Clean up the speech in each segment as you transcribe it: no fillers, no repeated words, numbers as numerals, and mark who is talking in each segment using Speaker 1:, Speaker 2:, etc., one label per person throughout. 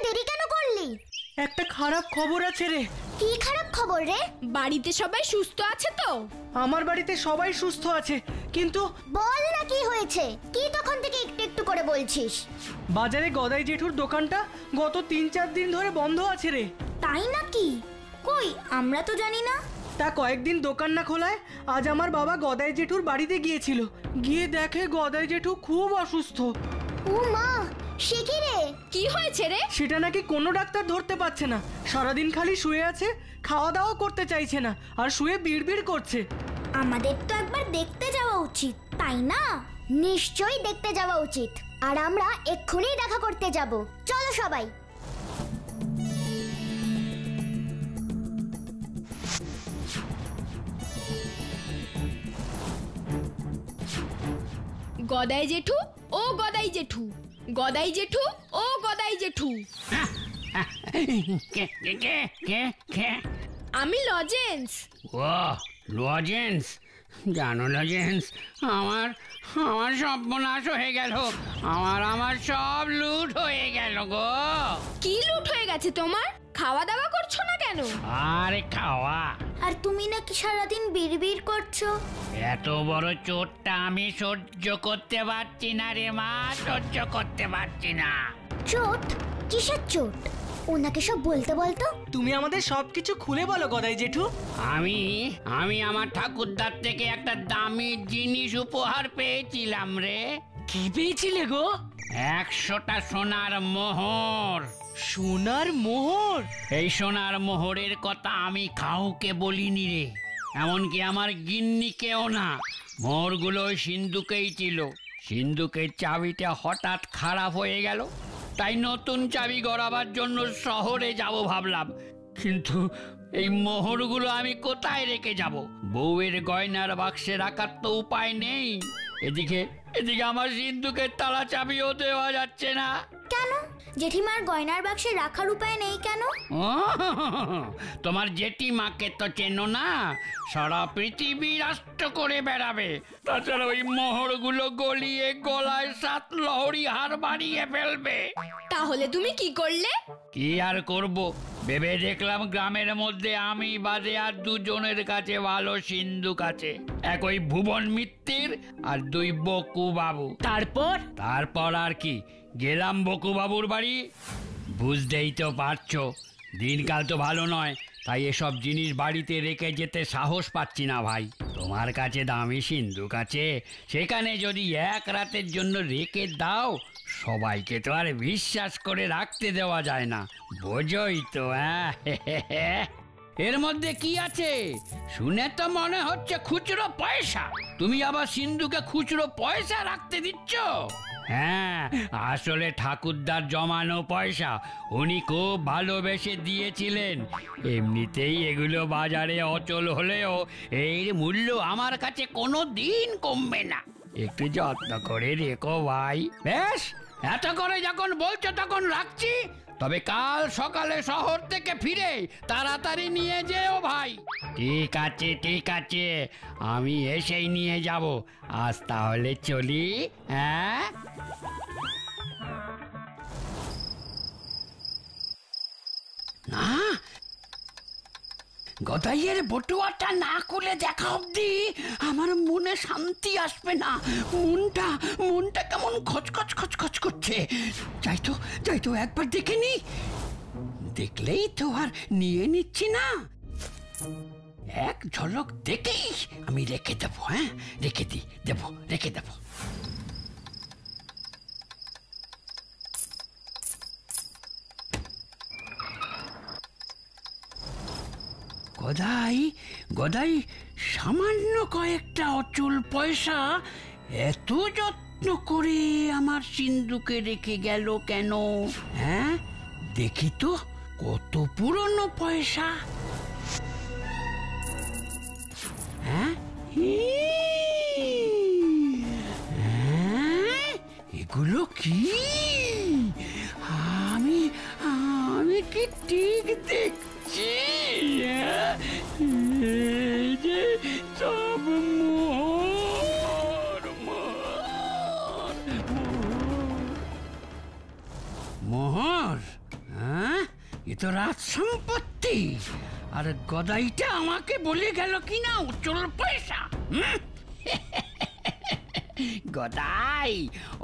Speaker 1: দেরি কেন করলি?
Speaker 2: একটা খারাপ খবর আছে রে।
Speaker 1: কি খারাপ খবর রে?
Speaker 3: বাড়িতে সবাই সুস্থ আছে তো?
Speaker 2: আমার বাড়িতে সবাই সুস্থ আছে, কিন্তু
Speaker 1: বল না কি হয়েছে? কি তখন থেকে একটু একটু করে বলছিস?
Speaker 2: বাজারে গদাই জেঠুর দোকানটা গত 3-4 দিন ধরে বন্ধ আছে রে।
Speaker 1: তাই নাকি? কই, আমরা তো জানি না।
Speaker 2: তা কয়েকদিন দোকান না খোলায় আজ আমার বাবা গদাই জেঠুর বাড়িতে গিয়েছিল। গিয়ে দেখে গদাই জেঠু খুব অসুস্থ।
Speaker 1: ও মা, সে কি রে?
Speaker 3: কি হয়েছে রে?
Speaker 2: সেটা নাকি কোনো ডাক্তার ধরতে পারছে না। সারাদিন খালি শুয়ে আছে, খাওয়া দাওয়া করতে চাইছে না, আর শুয়ে বিড়বিড় করছে।
Speaker 1: আমাদের তো একবার দেখতে যাওয়া উচিত, তাই না? নিশ্চয়ই দেখতে যাওয়া উচিত, আর আমরা এক্ষুনি দেখা করতে যাব। চলো সবাই।
Speaker 3: গদাই জেঠু, ও গদাই জেঠু, গদাই জেঠু, ও গদাই জেঠু।
Speaker 4: কে কে কে কে কে?
Speaker 3: আমি লজেন্স।
Speaker 4: ও লজেন্স। জানো লজেন্স, আমার আমার সর্বনাশ হয়ে গেল। আমার সব লুট হয়ে গেল গো।
Speaker 3: কি লুট হয়ে গেছে তোমার? খাওয়া দাওয়া করছো না কেন?
Speaker 4: আরে খাওয়া।
Speaker 1: আর তুমি নাকি সারাদিন বিড়বিড় করছো।
Speaker 4: এত বড় চোটটা আমি সহ্য করতে পারছি না রে মা, সহ্য করতে পারছি না।
Speaker 1: চোট? কিসের চোট? ওনাকে সব বলতে বলতো।
Speaker 2: তুমি আমাদের সবকিছু খুলে বলো গদাই জেঠু।
Speaker 4: আমি আমার ঠাকুরদার থেকে একটা দামি জিনিস উপহার পেয়েছিলাম রে।
Speaker 2: কি পেয়েছিলে গো?
Speaker 4: 100টা সোনার মোহর।
Speaker 2: সোনার মোহর?
Speaker 4: এই সোনার মোহরের কথা আমি কাউকে বলিনি রে, এমনকি আমার গিন্নিকেও না। মোহরগুলো সিন্ধুকেই ছিল। সিন্ধুকের চাবিটা হঠাৎ খারাপ হয়ে গেল, তাই নতুন চাবি গড়াবার জন্য শহরে যাব ভাবলাম। কিন্তু এই মোহরগুলো আমি কোথায় রেখে যাব? বউয়ের গয়নার বাক্সে রাখার তো উপায় নেই। এদিকে এদিকে আমার সিন্ধুকের তালা চাবিও দেওয়া যাচ্ছে না।
Speaker 1: কেন? জেঠিমার গয়নার বাক্সে রাখার উপায় নেই কেন?
Speaker 4: ও, তোমার জেঠিমাকে তো চেনো না, সারা পৃথিবী রাষ্ট্র করে বেড়াবে। তাছাড়া ওই মোহরগুলো গলিয়ে গলায় 7 লহরি হার বানিয়ে ফেলবে।
Speaker 3: তাহলে তুমি কি করলে?
Speaker 4: কি আর করব, ভেবে দেখলাম গ্রামের মধ্যে আমি বাদে আর দুজনের কাছে ভালো সিন্ধুক আছে। এক ওই ভুবন মিত্তির আর 2 বকু বাবু। তারপর আর কি, গেলাম বকু বাবুর বাড়ি। বুঝতেই তো পারছো দিনকাল তো ভালো নয়, তাই এসব জিনিস বাড়িতে রেখে যেতে সাহস পাচ্ছি না ভাই। তোমার কাছে দামি সিন্ধুক আছে, সেখানে যদি এক রাতের জন্য রেখে দাও, সবাইকে তো আর বিশ্বাস করে রাখতে দেওয়া যায় না, বোঝোই তো। এর মধ্যে কি আছে? শুনে তো মনে হচ্ছে খুচরো পয়সা। তুমি আবার সিন্ধুকে খুচরো পয়সা রাখতে দিচ্ছ? হ্যাঁ, আসলে ঠাকুরদার জমানো পয়সা। উনি খুব ভালোবেসে দিয়েছিলেন। এমনিতেই এগুলো বাজারে অচল হলেও এর মূল্য আমার কাছে কোনো দিন কমবে না। একটু যত্ন করে রেখো ভাই। বেশ, এত করে যখন বলছো তখন রাখছি। তবে কাল সকালে শহর থেকে ফিরে তাড়াতাড়ি নিয়ে যেও ভাই। ঠিক আছে ঠিক আছে, আমি এসেই নিয়ে যাব। আজ তাহলে চলি। হ্যাঁ, না, গদাইয়ের বটুয়াটা না খুলে দেখা অব্দি আমার মনে শান্তি আসবে না। মনটা কেমন খচখচ খচখচ করছে। যাই তো একবার দেখে নি। দেখলেই তো আর নিয়ে নিচ্ছি না, এক ঝলক দেখেই আমি রেখে দেবো। হ্যাঁ, রেখে দেবো। গদাই সামান্য কয়েকটা অচল পয়সা এত যত্ন করে আমার সিন্ধুকে রেখে গেল কেন? হ্যাঁ, দেখি তো কত পুরনো পয়সা। হ্যাঁ, এগুলো কি? আমি কি ঠিক দেখছি? যে সব মোহর। এ তো রাজ সম্পত্তি, আর গদাইটা আমাকে বলে গেল কি না অচল পয়সা। গদাই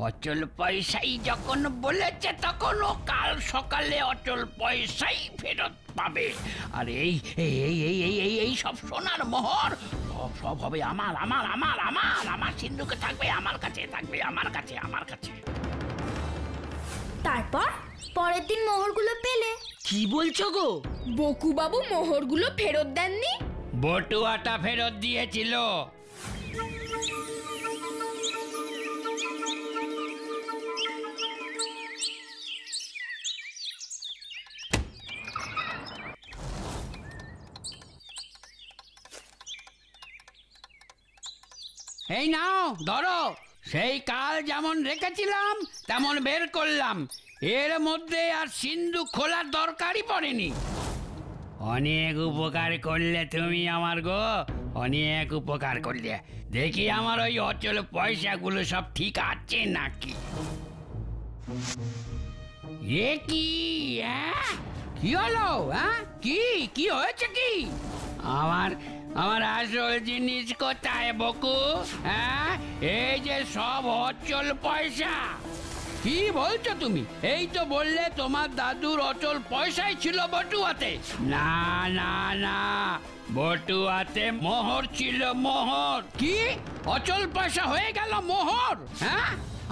Speaker 4: অচল পয়সাই যখন বলেছে তখন ও কাল সকালে অচল পয়সাই ফেরত পাবে। আর এই এই এই এই এই এই সব সোনার মোহর সব সব হবে আমার আমার আমার আমার আমার সিন্ধুকে থাকবে আমার কাছে, থাকবে আমার কাছে, আমার কাছে।
Speaker 1: তারপর পরের দিন মোহরগুলো পেলে।
Speaker 5: কি বলছো গো?
Speaker 3: বকুবাবু মোহরগুলো ফেরত দেননি?
Speaker 4: বটুয়াটা ফেরত দিয়েছিল। এই নাও ধরো, সেই কাল যেমন রেখেছিলাম তেমন বের করলাম। এর মধ্যে আর সিন্ধু খোলার দরকারই পড়েনি। অনেক উপকার করলে তুমি আমার গো, অনেক উপকার করলে। দেখি আমার ওই অচল পয়সাগুলো সব ঠিক আছে নাকি। এ কি কি হলো? কি কি হয়েছে? কি আমার আমার আসল জিনিস কোথায় বকু? এই যে সব অচল পয়সা। কি বলছো তুমি? এই তো বললে তোমার দাদুর অচল পয়সাই ছিল বটুয়াতে। না না না, বটুয়াতে মোহর ছিল, মোহর। কি অচল পয়সা হয়ে গেল মোহর?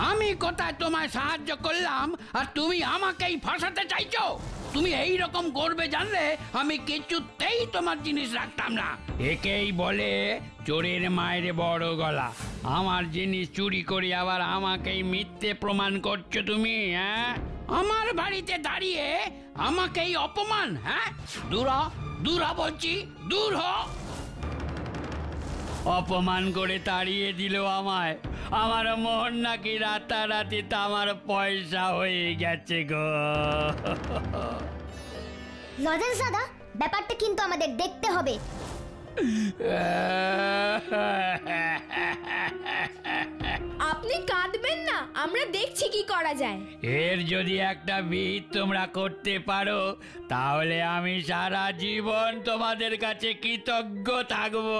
Speaker 4: আমি কোথায় তোমায় সাহায্য করলাম আর তুমি আমাকেই ফাঁসাতে চাইছো? তুমি এই রকম করবে জানলে আমি কিছুতেই তোমার জিনিস রাখতাম না। একেই বলে চোরের মায়ের বড় গলা। আমার জিনিস চুরি করে আবার আমাকেই মিথ্যে প্রমাণ করছো তুমি। আমার বাড়িতে দাঁড়িয়ে আমাকেই অপমান। দূর হ, দূর হ বলছি, দূর হ। অপমান করে তাড়িয়ে দিল আমায়। আমার মোহর নাকি রাতারাতি আমার পয়সা হয়ে গেছে গো।
Speaker 1: লজেন্স দাদা, ব্যাপারটা কিন্তু আমাদের দেখতে হবে।
Speaker 3: আপনি কাঁদবেন না, আমরা দেখছি কি করা যায়।
Speaker 4: এর যদি একটা বিহিত তোমরা করতে পারো তাহলে আমি সারা জীবন তোমাদের কাছে কৃতজ্ঞ থাকবো।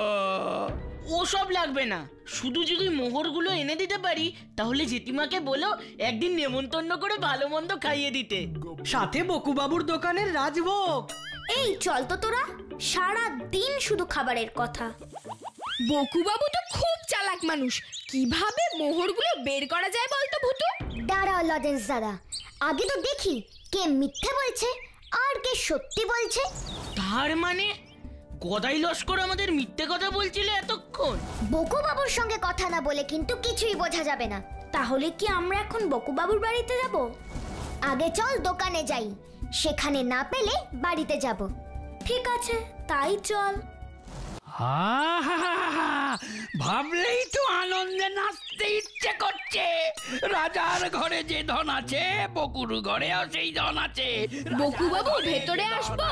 Speaker 5: ওসব লাগবে না, শুধু যদি মোহরগুলো এনে দিতে পারি তাহলে জেঠিমাকে বলো একদিন নেমন্তন্ন করে ভালো মন্দ খাইয়ে দিতে।
Speaker 2: সাথে বকুবাবুর দোকানের রাজভোগ।
Speaker 1: এই চল তো তোরা, সারা দিন শুধু খাবারের কথা।
Speaker 3: বকুবাবু তো খুব চালাক মানুষ, কিভাবে মোহরগুলো বের করা যায় বলতো ভূতু?
Speaker 1: দাঁড়াও লজেন্স দাদা, আগে তো দেখি কে মিথ্যে বলছে আর কে সত্যি বলছে।
Speaker 5: তার মানে গদাই লস্কর আমাদের মিথ্যে কথা বলছিল এতক্ষণ?
Speaker 1: বকুবাবুর সঙ্গে কথা না বলে কিন্তু কিছুই বোঝা যাবে না। তাহলে কি আমরা এখন বকুবাবুর বাড়িতে যাব? আগে চল দোকানে যাই, সেখানে না পেলে বাড়িতে যাব। ঠিক আছে, তাই চল।
Speaker 4: ভাবলেই তো আনন্দে নাচতে ইচ্ছে করছে। রাজার ঘরে যে ধন আছে বকুর ঘরেও সেই ধন আছে।
Speaker 3: বকুবাবু, ভেতরে আসবো?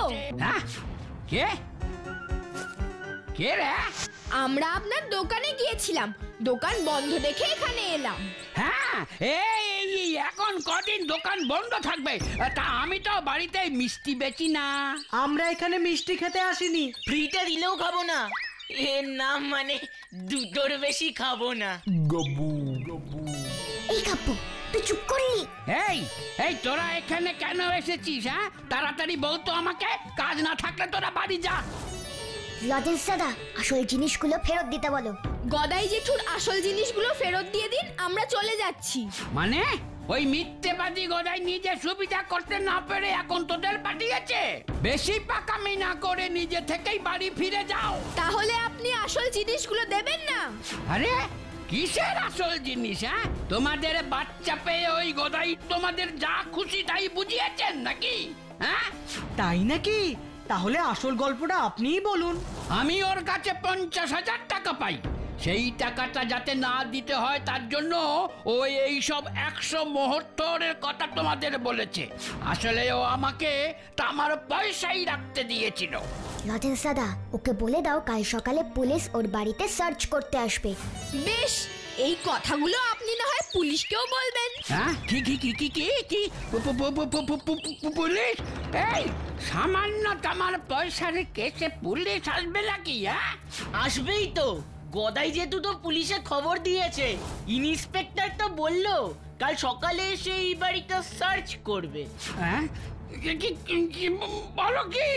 Speaker 4: কে কে রে?
Speaker 3: আমরা আপনার দোকানে গিয়েছিলাম, দোকান বন্ধ দেখে এখানে এলাম।
Speaker 4: এই এখন কদিন দোকান বন্ধ থাকবে? তা আমি তো বাড়িতে মিষ্টি বেচি না।
Speaker 2: আমরা এখানে মিষ্টি খেতে আসিনি।
Speaker 5: ফ্রিতে দিলেও খাবো না, এর নাম মানে দুটোর বেশি খাবো না।
Speaker 1: এই কাপ্পু, তুই চুপ করলি?
Speaker 4: এই এই তোরা এখানে কেন এসেছিস? তাড়াতাড়ি বলতো আমাকে, কাজ না থাকলে তোরা বাড়ি যা।
Speaker 1: লজেন্স দাদা, আসল জিনিসগুলো ফেরত দিতে বলো।
Speaker 3: গদাই জেঠুর আসল জিনিসগুলো ফেরত দিয়ে দিন, আমরা চলে যাচ্ছি।
Speaker 4: মানে ওই মিথ্যেবাদী গদাই নিজে সুবিধা করতে না পেরে এখন তোদের পাঠিয়েছে? বেশি পাকামি না করে নিজে থেকেই বাড়ি ফিরে যাও।
Speaker 3: তাহলে আপনি আসল জিনিসগুলো দেবেন না?
Speaker 4: আরে কিসের আসল জিনিস? তোমাদের বাচ্চা পেয়ে ওই গদাই তোমাদের যা খুশি তাই বুঝিয়েছেন নাকি?
Speaker 2: তাই নাকি? তাহলে আসল গল্পটা আপনিই বলুন।
Speaker 4: আমি ওর কাছে 50,000 টাকা পাই। সেই টাকাটা যাতে না দিতে হয় তার জন্য ওই এই সব 100 মোহরের কথা তোমাদের বলেছে। আসলে ও আমাকে আমার পয়সাই রাখতে দিয়েছিল।
Speaker 1: লজেন্স দাদা, ওকে বলে দাও কাল সকালে পুলিশ ওর বাড়িতে সার্চ করতে আসবে।
Speaker 3: বেশ, এই কথাগুলো আপনি না হয় পুলিশকেও বলবেন।
Speaker 4: হ্যাঁ কি কি কি কি কি কি পুলিশ? এই সামান্য তোমার পয়সার কেসে পুলিশ আসবে নাকি? হ্যাঁ
Speaker 5: আসবেই তো, গদাই যেহেতু তো পুলিশে খবর দিয়েছে, ইন্সপেক্টর তো বললো কাল সকালে এসে এই বাড়িটা সার্চ করবে।
Speaker 4: হ্যাঁ বলো কি?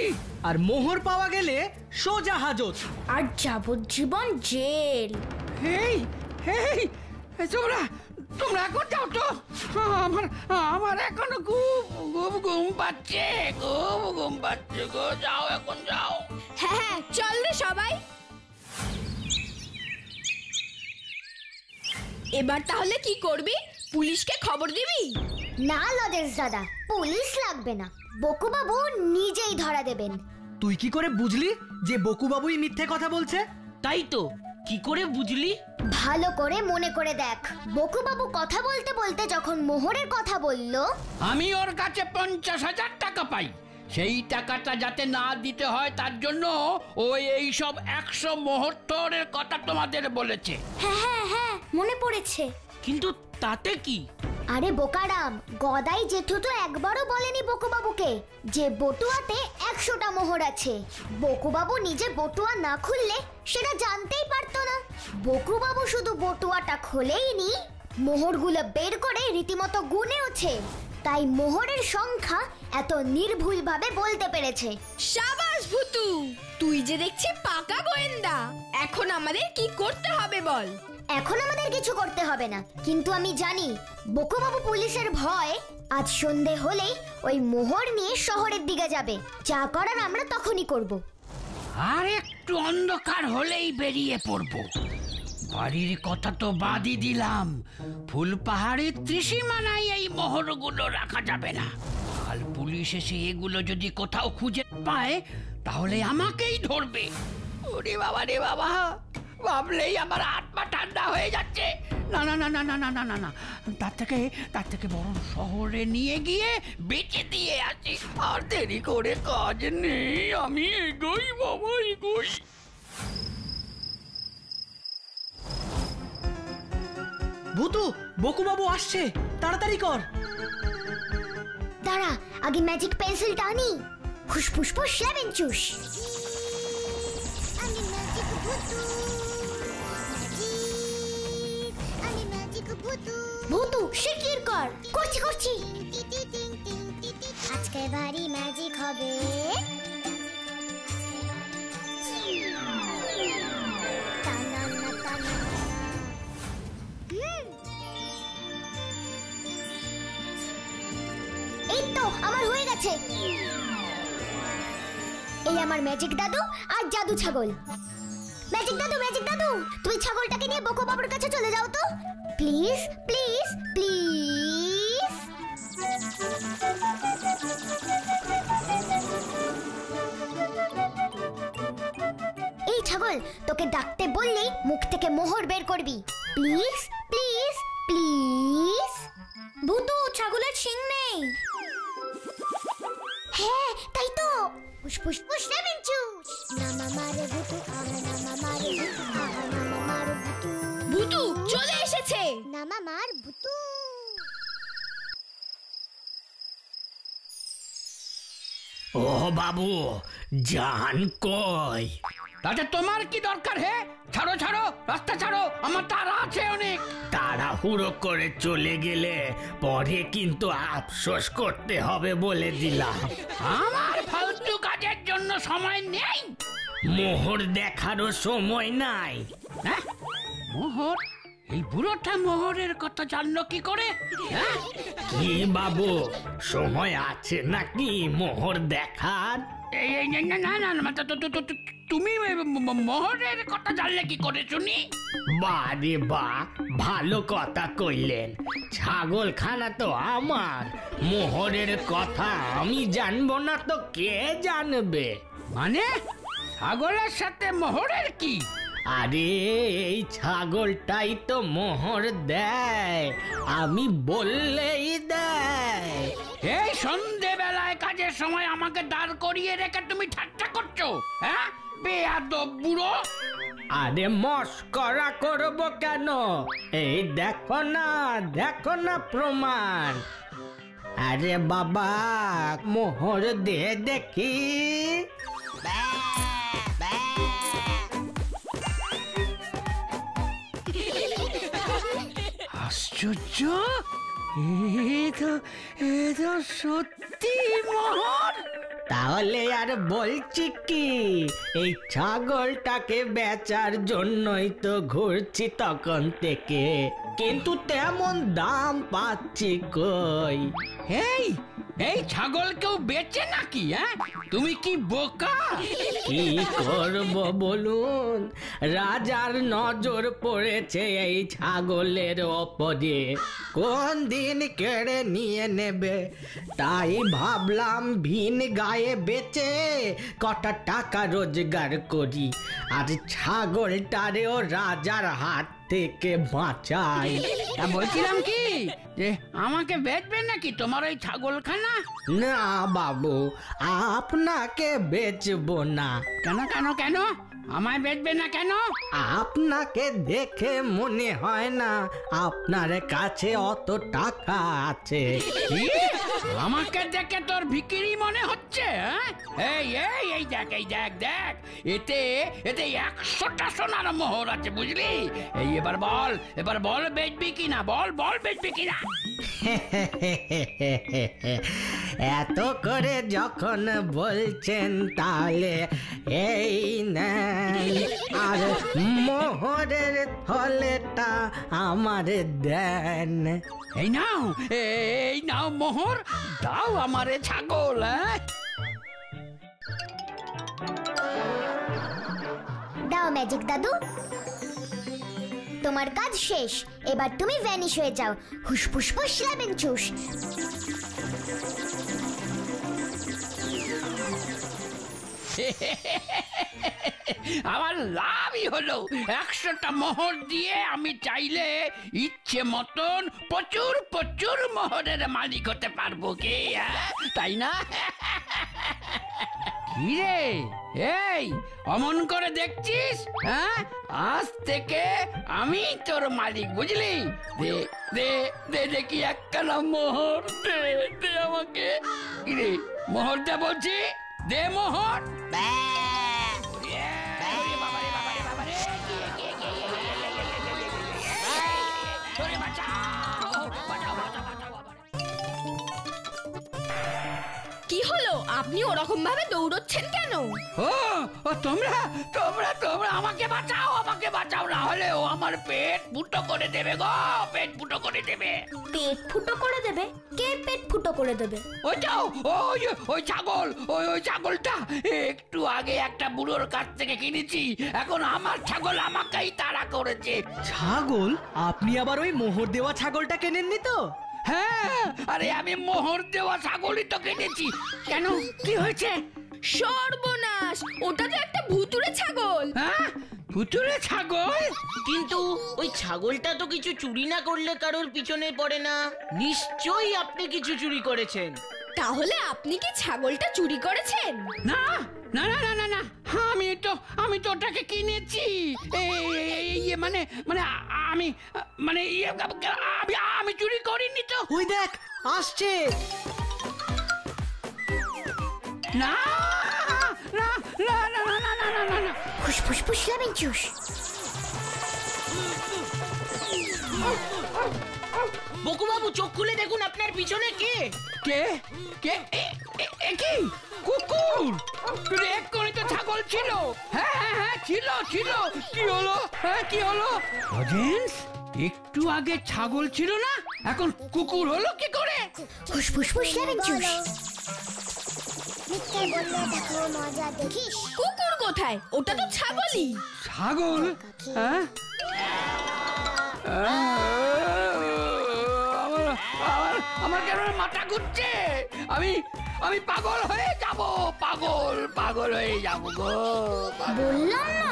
Speaker 2: আর মোহর পাওয়া গেলে সোজা হাজত।
Speaker 1: আর যাবজ্জীবন জেল।
Speaker 4: এই এই তোমরা তোমরা এখন যাও তো, আমার আমার এখনো খুব ঘুম পাচ্ছে, খুব ঘুম পাচ্ছে গো। যাও এখন যাও।
Speaker 3: হ্যাঁ হ্যাঁ, চল রে সবাই। এবার তাহলে কি করবি? পুলিশকে খবর দিবি?
Speaker 1: না লজেন্স দাদা, পুলিশ লাগবে না, বকুবাবু নিজেই ধরা দেবেন।
Speaker 2: তুই কি করে বুঝলি যে বকুবাবুই মিথ্যে কথা বলছে?
Speaker 5: তাই তো, কি করে বুঝলি?
Speaker 1: ভালো করে মনে করে দেখ, বকুবাবু কথা বলতে বলতে যখন মোহরের কথা বলল,
Speaker 4: আমি ওর কাছে 50,000 টাকা পাই, সেই টাকাটা যাতে না দিতে হয় তার জন্য ও এই সব 100 মুহূর্তের কথা তোমাদের বলেছে।
Speaker 1: হ্যাঁ হ্যাঁ হ্যাঁ, মনে পড়েছে।
Speaker 5: কিন্তু তাতে কি?
Speaker 1: আরে বোকারাম, গদাই জেঠু তো একবারও বলেনি বকুবাবুকে যে বটুয়াতে 100টা মোহর আছে। বকুবাবু নিজে বটুয়া না খুললে সেটা জানতেই পারতো না। বকুবাবু শুধু বটুয়াটা খোলেইনি, মোহরগুলো বের করে রীতিমতো গুনেওছে, তাই মোহরের সংখ্যা এত নির্ভুলভাবে বলতে পেরেছে।
Speaker 3: সাবাস ভুতু, তুই যে দেখছি পাকা গোয়েন্দা। এখন আমাদের কি করতে হবে বল?
Speaker 1: এখন আমাদের কিছু করতে হবে না, কিন্তু আমি জানি বকুবাবু পুলিশের ভয় আজ সন্ধে হলেই ওই মোহর নিয়ে শহরের দিকে যাবে। যা করার আমরা তখনই করব।
Speaker 4: আর একটু অন্ধকার হলেই বেরিয়ে পড়বো। বাড়ির কথা তো বাদই দিলাম, ফুলপাহাড়ের ত্রিসীমানায় এই মোহরগুলো রাখা যাবে না। কাল পুলিশ এসে এগুলো যদি কোথাও খুঁজে পায় তাহলে আমাকেই ধরবে। ওরে বাবা রে বাবা, ভাবলেই আমার হাত পা ঠান্ডা হয়ে যাচ্ছে। না না না না না না না না না, তার থেকে বরং শহরে নিয়ে গিয়ে বেচে দিয়ে আসি। আর দেরি করে কাজ নেই, আমি এগোই বাবা, এগোই।
Speaker 2: ভূতু, বকুবাবু আসছে, তাড়াতাড়ি কর।
Speaker 1: দাঁড়া, আগে ম্যাজিক পেন্সিলটা আনি। ফুসফুস ফুস লেমন চুস। আমি ম্যাজিক ভূতু, আমি ম্যাজিক ভূতু। ভূতু শিগগির কর। করছি করছি। আজকে বাড়ি ম্যাজিক হবে। এই তো আমার হয়ে গেছে। এই আমার ম্যাজিক দাদু আর জাদু ছাগল। ম্যাজিক দাদু, ম্যাজিক দাদু, তুমি ছাগলটাকে নিয়ে বকুবাবুর কাছে চলে যাও তো, প্লিজ প্লিজ প্লিজ। এই ছাগল, তোকে ডাকতে বললেই মুখ থেকে মোহর বের করবি। Please please please. ভূতু, ছাগলের শিং নেই। হ্যাঁ তাই তো। Push push push lemon juice. নামা মারে ভূতু, আহা নামা মারে ভূতু, আহা নামা মারে ভূতু।
Speaker 3: ভুতু চলে এসেছে।
Speaker 1: নামা মার ভূতু।
Speaker 4: ও বাবু, জান কই? তাতে তোমার কি দরকার? হে ছাড়ো ছাড়ো, রাস্তা ছাড়ো, আমার তাড়া আছে অনেক।
Speaker 6: তাড়াহুড়ো করে চলে গেলে পরে কিন্তু আফসোস করতে হবে বলে দিলাম।
Speaker 4: আমার ফালতু কাজের জন্য সময় নেই।
Speaker 6: মোহর দেখারও সময় নাই।
Speaker 4: হ্যাঁ মোহর? এই বুড়োটা মোহরের কথা জানলো কি করে? হ্যাঁ?
Speaker 6: কি বাবু, সময় আছে নাকি মোহর দেখার?
Speaker 4: এই না না না না, তুমি মোহরের কথা জানলে কি করে শুনি?
Speaker 6: বারে বা, ভালো কথা কইলেন। ছাগলখানা তো আমার, মোহরের কথা আমি জানবো না তো কে জানবে?
Speaker 4: মানে ছাগলের সাথে মোহরের কি?
Speaker 6: আরে এই ছাগলটাই তো মোহর দেয়, আমি বললেই দেয়।
Speaker 4: এই সন্ধেবেলায় কাজের সময় আমাকে দাঁড় করিয়ে রেখে তুমি ঠাট্টা করছো? হ্যাঁ বেয়াদব বুড়ো।
Speaker 6: আরে মস্করা করব কেন? এই দেখো না প্রমাণ। আরে বাবা, মোহর দে দেখি।
Speaker 4: আশ্চর্য, এ তো সত্যি মোহর।
Speaker 6: তাহলে আর বলছি কি, এই ছাগলটাকে বেচার জন্যই তো ঘুরছি তখন থেকে, কিন্তু তেমন দাম পাচ্ছি কই।
Speaker 4: এই ছাগল কেউ বেচে নাকি? হ্যাঁ, তুমি কি বোকা?
Speaker 6: কি করব বলুন, রাজার নজর পড়েছে এই ছাগলের ওপরে, কোন দিন কেড়ে নিয়ে নেবে। তাই ভাবলাম ভিন গায়ে বেচে কটা টাকা রোজগার করি, আর ছাগলটারেও রাজার হাত থেকে বাঁচাই।
Speaker 4: তা বলছিলাম কি, যে আমাকে বেচবে নাকি তোমার ওই ছাগলখানা?
Speaker 6: না বাবু, আপনাকে বেচবো না।
Speaker 4: কেন কেন কেন আমায় বেচবে না কেন?
Speaker 6: আপনাকে দেখে মনে হয় না আপনার কাছে অত টাকা আছে।
Speaker 4: কি? আমাকে দেখে তোর ভিখিরি মনে হচ্ছে? এই দেখ, এতে 100টা সোনার মোহর আছে, বুঝলি? এই এবার বল বেচবি কিনা, বল বেচবি কিনা।
Speaker 6: এত করে যখন বলছেন তাহলে এই নেন, আর মোহরের থলেটা আমার দেন।
Speaker 4: এই নাও মোহর, দাও আমারে ছাগল।
Speaker 1: দাও ম্যাজিক দাদু, তোমার কাজ শেষ। এবার তুমি ভ্যানিশ হয়ে যাও। হুসফুস ফুস লেমন চুস।
Speaker 4: আমার লাভই হলো, 100টা মোহর দিয়ে আমি চাইলে ইচ্ছে মতন প্রচুর মোহরের মালিক হতে পারবো, কি তাই না? কিরে, এই অমন করে দেখছিস? হ্যাঁ, আজ থেকে আমি তোর মালিক, বুঝলি? দে দেখি একখানা মোহর, দে আমাকে। কিরে, মোহর দে বলছি, দে মোহর।
Speaker 3: কি হলো, আপনি ওরকম ভাবে দৌড়চ্ছেন কেন?
Speaker 4: ও তোমরা আমাকে বাঁচাও, না হলে ও আমার পেট ফুটো করে দেবে গো, পেট ফুটো করে দেবে।
Speaker 1: পেট ফুটো করে দেবে? কে পেট ফুটো করে দেবে?
Speaker 4: ওই ছাগল, ওই ছাগলটা একটু আগে একটা বুড়োর কাছ থেকে কিনেছি, এখন আমার ছাগল আমাকেই তাড়া করেছে।
Speaker 2: ছাগল? আপনি আবার ওই মোহর দেওয়া ছাগলটা কেনেননি তো?
Speaker 4: হ্যাঁ, আরে আমি মোহর দেওয়া ছাগলই তো কিনেছি। কেন, কি হয়েছে?
Speaker 3: সর্বনাশ, ওটা তো একটা ভুতুড়ে ছাগল।
Speaker 4: হ্যাঁ, ভুতুড়ে ছাগল?
Speaker 5: কিন্তু ওই ছাগলটা তো কিছু চুরি না করলে কারোর পিছনে পড়ে না, নিশ্চয়ই আপনি কিছু চুরি করেছেন।
Speaker 3: তাহলে আপনি কি ছাগলটা চুরি করেছেন?
Speaker 4: না না না না না না, আমি তো ওটাকে কিনেছি। আমি চুরি করিনি তো।
Speaker 2: ওই দেখ, আসছে।
Speaker 4: না না না না না না না না না।
Speaker 1: হুসফুস ফুস লেমন চুস।
Speaker 5: বকুবাবু, চোখ খুলে দেখুন আপনার পিছনে কে।
Speaker 4: কে কে কি? কুকুর? এক্ষুনি তো ছাগল ছিল। হ্যাঁ ছিল। কি হলো? কি হলো? অজেন্স, একটু আগে ছাগল ছিল না, এখন কুকুর হলো কি করে?
Speaker 1: হুসফুস ফুস লেমন চুস। মিথ্যে বললে দেখো মজা দেখিস।
Speaker 3: কুকুর কোথায়? ওটা তো ছাগলই।
Speaker 4: ছাগল? হ্যাঁ, আমার কেন মাথা ঘুরছে? আমি পাগল হয়ে যাব, পাগল হয়ে যাব গো।
Speaker 1: বললাম না,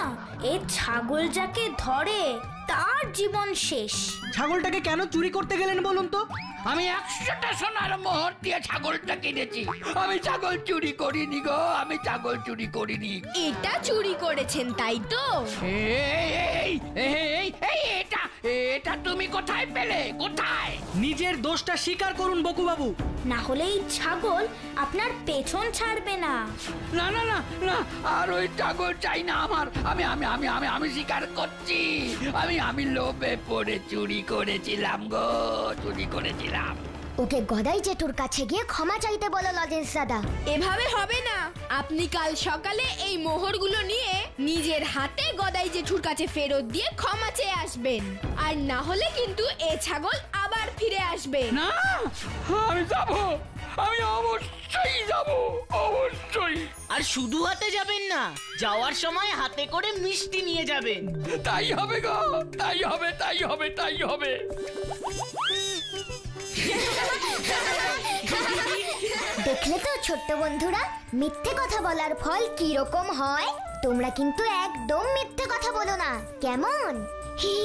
Speaker 1: এই ছাগল যাকে ধরে তার জীবন শেষ।
Speaker 2: ছাগলটাকে কেন চুরি করতে গেলেন বলুন তো?
Speaker 4: আমি 100টা সোনার মোহর দিয়ে ছাগলটা কিনেছি। আমি ছাগল চুরি করিনি গো, আমি ছাগল চুরি করিনি।
Speaker 3: এটা চুরি করেছেন তাই তো?
Speaker 4: এই এটা এটা তুমি কোথায় পেলে? কোথায়?
Speaker 2: নিজের দোষটা স্বীকার করুন বকুবাবু।
Speaker 1: না হলে এই ছাগল আপনার পেছন ছাড়বে না।
Speaker 4: না না না না, আর ওই ছাগল চাই না আমার। আমি আমি আমি আমি আমি স্বীকার করছি, আমি লোভে পড়ে চুরি করেছিলাম গো, চুরি করেছিলাম।
Speaker 1: ওকে গদাই জেঠুর কাছে গিয়ে ক্ষমা চাইতে বলো লজেন্স দাদা।
Speaker 3: এভাবে হবে না। আপনি কাল সকালে এই মোহরগুলো নিয়ে নিজের হাতে গদাই জেঠুর কাছে ফেরত দিয়ে ক্ষমা চেয়ে আসবেন, আর না হলে কিন্তু এ ছাগল আবার ফিরে আসবে।
Speaker 4: না, আমি যাব, আমি অবশ্যই যাব, অবশ্যই।
Speaker 5: আর শুধু হাতে যাবেন না, যাওয়ার সময় হাতে করে মিষ্টি নিয়ে যাবেন।
Speaker 4: তাই হবে গো, তাই হবে, তাই হবে, তাই হবে।
Speaker 1: দেখলে তো ছোট্ট বন্ধুরা, মিথ্যে কথা বলার ফল কি রকম হয়। তোমরা কিন্তু একদম মিথ্যে কথা বলো না, কেমন? হি